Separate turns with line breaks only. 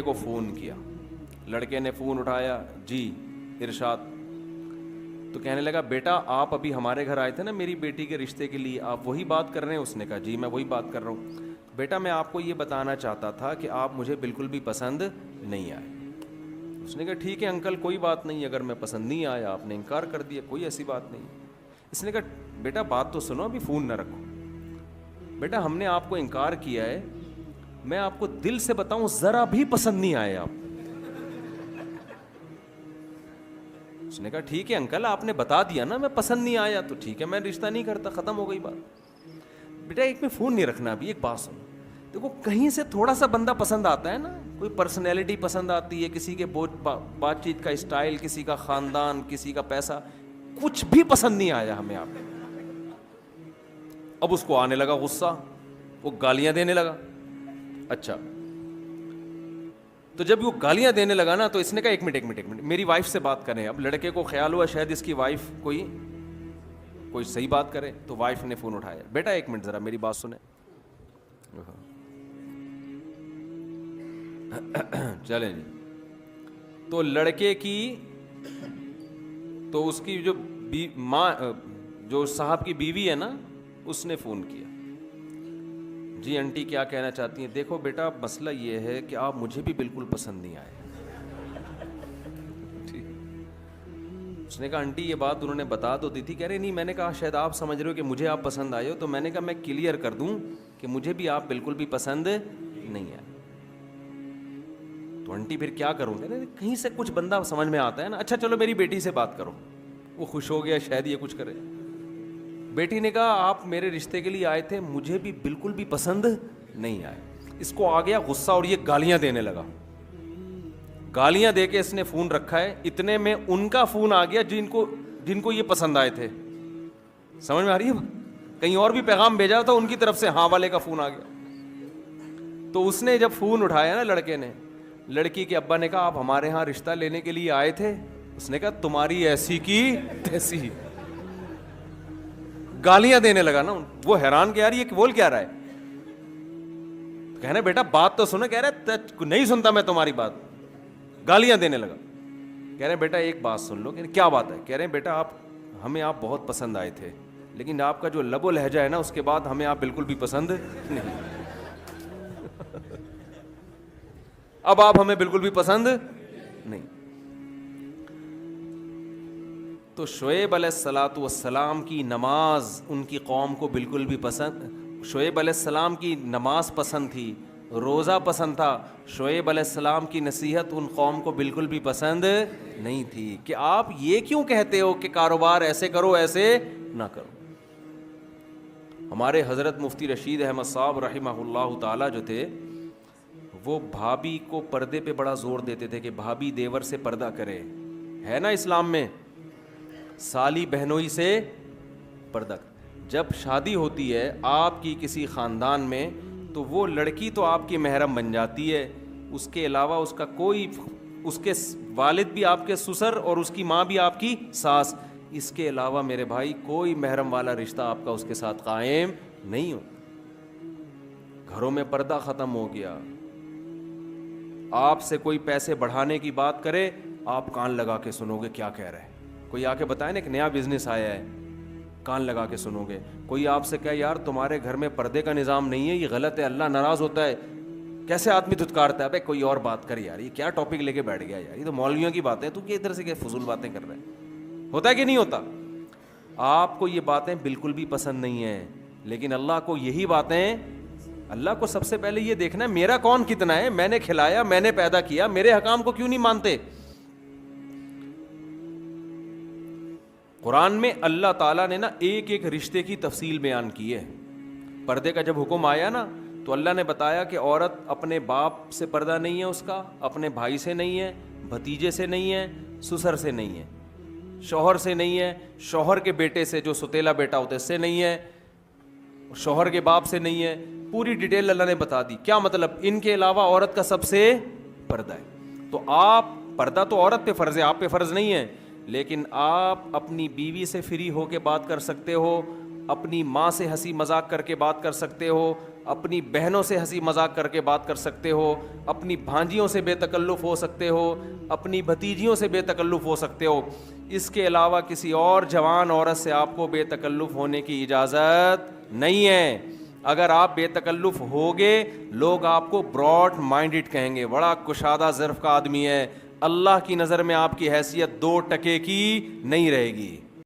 کو فون کیا. لڑکے نے فون اٹھایا, جی ارشاد. تو کہنے لگا بیٹا آپ ابھی ہمارے گھر آئے تھے نا میری بیٹی کے رشتے کے لیے, آپ وہی بات کر رہے ہیں؟ اس نے کہا جی میں وہی بات کر رہا ہوں. بیٹا میں آپ کو یہ بتانا چاہتا تھا کہ آپ مجھے بالکل بھی پسند نہیں آئے. اس نے کہا ٹھیک ہے انکل کوئی بات نہیں, اگر میں پسند نہیں آیا, آپ نے انکار کر دیا, کوئی ایسی بات نہیں. اس نے کہا بیٹا بات تو سنو, ابھی فون نہ رکھو. بیٹا ہم نے آپ کو انکار کیا ہے, میں آپ کو دل سے بتاؤں ذرا بھی پسند نہیں آئے آپ. اس نے کہا ٹھیک ہے انکل آپ نے بتا دیا نا میں پسند نہیں آیا تو ٹھیک ہے میں رشتہ نہیں کرتا, ختم ہو گئی بات. بیٹا ایک میں فون نہیں رکھنا, ابھی ایک بات سنو. دیکھو کہیں سے تھوڑا سا بندہ پسند آتا ہے نا, کوئی پرسنالٹی پسند آتی ہے, کسی کے بات چیت کا اسٹائل, کسی کا خاندان, کسی کا پیسہ, کچھ بھی پسند نہیں آیا ہمیں آپ. اب اس کو آنے لگا غصہ, وہ گالیاں دینے لگا. اچھا تو جب وہ گالیاں دینے لگا نا تو اس نے کہا ایک منٹ میری وائف سے بات کریں. اب لڑکے کو خیال ہوا شاید اس کی وائف کوئی صحیح بات کرے, تو وائف نے فون اٹھایا. بیٹا ایک منٹ ذرا میری بات سنیں. چلیں جی. تو لڑکے کی تو اس کی جو ماں جو صاحب کی بیوی ہے نا, اس نے فون کیا. جی آنٹی کیا کہنا چاہتی ہیں؟ دیکھو بیٹا مسئلہ یہ ہے کہ آپ مجھے بھی بالکل پسند نہیں آئے. اس نے کہا آنٹی یہ بات انہوں نے بتا تو دی تھی. کہہ رہے نہیں, میں نے کہا شاید آپ سمجھ رہے ہو کہ مجھے آپ پسند آئے ہو, تو میں نے کہا میں کلیئر کر دوں کہ مجھے بھی آپ بالکل بھی پسند نہیں آئے. تو آنٹی پھر کیا کروں؟ کہیں سے کچھ بندہ سمجھ میں آتا ہے نا. اچھا چلو میری بیٹی سے بات کرو. وہ خوش ہو گیا شاید یہ کچھ کرے. بیٹی نے کہا آپ میرے رشتے کے لیے آئے تھے, مجھے بھی بالکل بھی پسند نہیں آئے. اس کو آ گیا غصہ اور یہ گالیاں دینے لگا. گالیاں دے کے اس نے فون رکھا ہے. اتنے میں ان کا فون آ گیا جن کو یہ پسند آئے تھے. سمجھ میں آ رہی ہے؟ کہیں اور بھی پیغام بھیجا تھا ان کی طرف سے, ہاں والے کا فون آ گیا. تو اس نے جب فون اٹھایا نا لڑکے نے, لڑکی کے ابا نے کہا آپ ہمارے ہاں رشتہ لینے کے لیے آئے تھے؟ اس نے کہا تمہاری ایسی کی تیسی. گالیاں دینے لگا نا. وہ حیران کہ یار یہ بول کیا رہا ہے. کہنا بیٹا بات تو سنو. کہہ رہے نہیں سنتا میں تمہاری بات. گالیاں دینے لگا. کہہ رہے بیٹا ایک بات سن لو. کیا بات ہے؟ کہہ رہے بیٹا ہمیں آپ بہت پسند آئے تھے, لیکن آپ کا جو لب و لہجہ ہے نا اس کے بعد ہمیں آپ بالکل بھی پسند نہیں. اب آپ ہمیں بالکل بھی پسند نہیں. تو شعیب علیہ الصلاۃ والسلام کی نماز ان کی قوم کو بالکل بھی پسند. شعیب علیہ السلام کی نماز پسند تھی, روزہ پسند تھا. شعیب علیہ السلام کی نصیحت ان قوم کو بالکل بھی پسند نہیں تھی کہ آپ یہ کیوں کہتے ہو کہ کاروبار ایسے کرو ایسے نہ کرو. ہمارے حضرت مفتی رشید احمد صاحب رحمہ اللہ تعالی جو تھے, وہ بھابھی کو پردے پہ بڑا زور دیتے تھے کہ بھابھی دیور سے پردہ کرے. ہے نا اسلام میں سالی بہنوئی سے پردہ. جب شادی ہوتی ہے آپ کی کسی خاندان میں تو وہ لڑکی تو آپ کی محرم بن جاتی ہے, اس کے علاوہ اس کا کوئی, اس کے والد بھی آپ کے سسر اور اس کی ماں بھی آپ کی ساس, اس کے علاوہ میرے بھائی کوئی محرم والا رشتہ آپ کا اس کے ساتھ قائم نہیں ہو. گھروں میں پردہ ختم ہو گیا. آپ سے کوئی پیسے بڑھانے کی بات کرے آپ کان لگا کے سنو گے کیا کہہ رہے ہیں. کوئی آ کے بتائے نا ایک نیا بزنس آیا ہے, کان لگا کے سنو گے. کوئی آپ سے کہے یار تمہارے گھر میں پردے کا نظام نہیں ہے, یہ غلط ہے, اللہ ناراض ہوتا ہے, کیسے آدمی دھتکارتا ہے. بھائی کوئی اور بات کر یار, یہ کیا ٹاپک لے کے بیٹھ گیا یار, یہ تو مولویوں کی باتیں, تو ادھر سے کیا فضول باتیں کر رہے ہیں. ہوتا ہے کہ نہیں ہوتا؟ آپ کو یہ باتیں بالکل بھی پسند نہیں ہیں, لیکن اللہ کو یہی باتیں, اللہ کو سب سے پہلے یہ دیکھنا ہے میرا کون کتنا ہے, میں نے کھلایا, میں نے پیدا کیا, میرے حکام کو کیوں نہیں مانتے. قرآن میں اللہ تعالیٰ نے نا ایک ایک رشتے کی تفصیل بیان کی ہے. پردے کا جب حکم آیا نا تو اللہ نے بتایا کہ عورت اپنے باپ سے پردہ نہیں ہے, اس کا اپنے بھائی سے نہیں ہے, بھتیجے سے نہیں ہے, سسر سے نہیں ہے, شوہر سے نہیں ہے, شوہر کے بیٹے سے جو ستیلا بیٹا ہوتا ہے اس سے نہیں ہے, شوہر کے باپ سے نہیں ہے. پوری ڈیٹیل اللہ نے بتا دی. کیا مطلب؟ ان کے علاوہ عورت کا سب سے پردہ ہے. تو آپ پردہ تو عورت پہ فرض ہے, آپ پہ فرض نہیں ہے, لیکن آپ اپنی بیوی سے فری ہو کے بات کر سکتے ہو, اپنی ماں سے ہنسی مذاق کر کے بات کر سکتے ہو, اپنی بہنوں سے ہنسی مذاق کر کے بات کر سکتے ہو, اپنی بھانجیوں سے بے تکلف ہو سکتے ہو, اپنی بھتیجیوں سے بے تکلف ہو سکتے ہو. اس کے علاوہ کسی اور جوان عورت سے آپ کو بے تکلف ہونے کی اجازت نہیں ہے. اگر آپ بے تکلف ہوگے لوگ آپ کو براڈ مائنڈڈ کہیں گے, بڑا کشادہ ظرف کا آدمی ہے. اللہ کی نظر میں آپ کی حیثیت 2% کی نہیں رہے گی.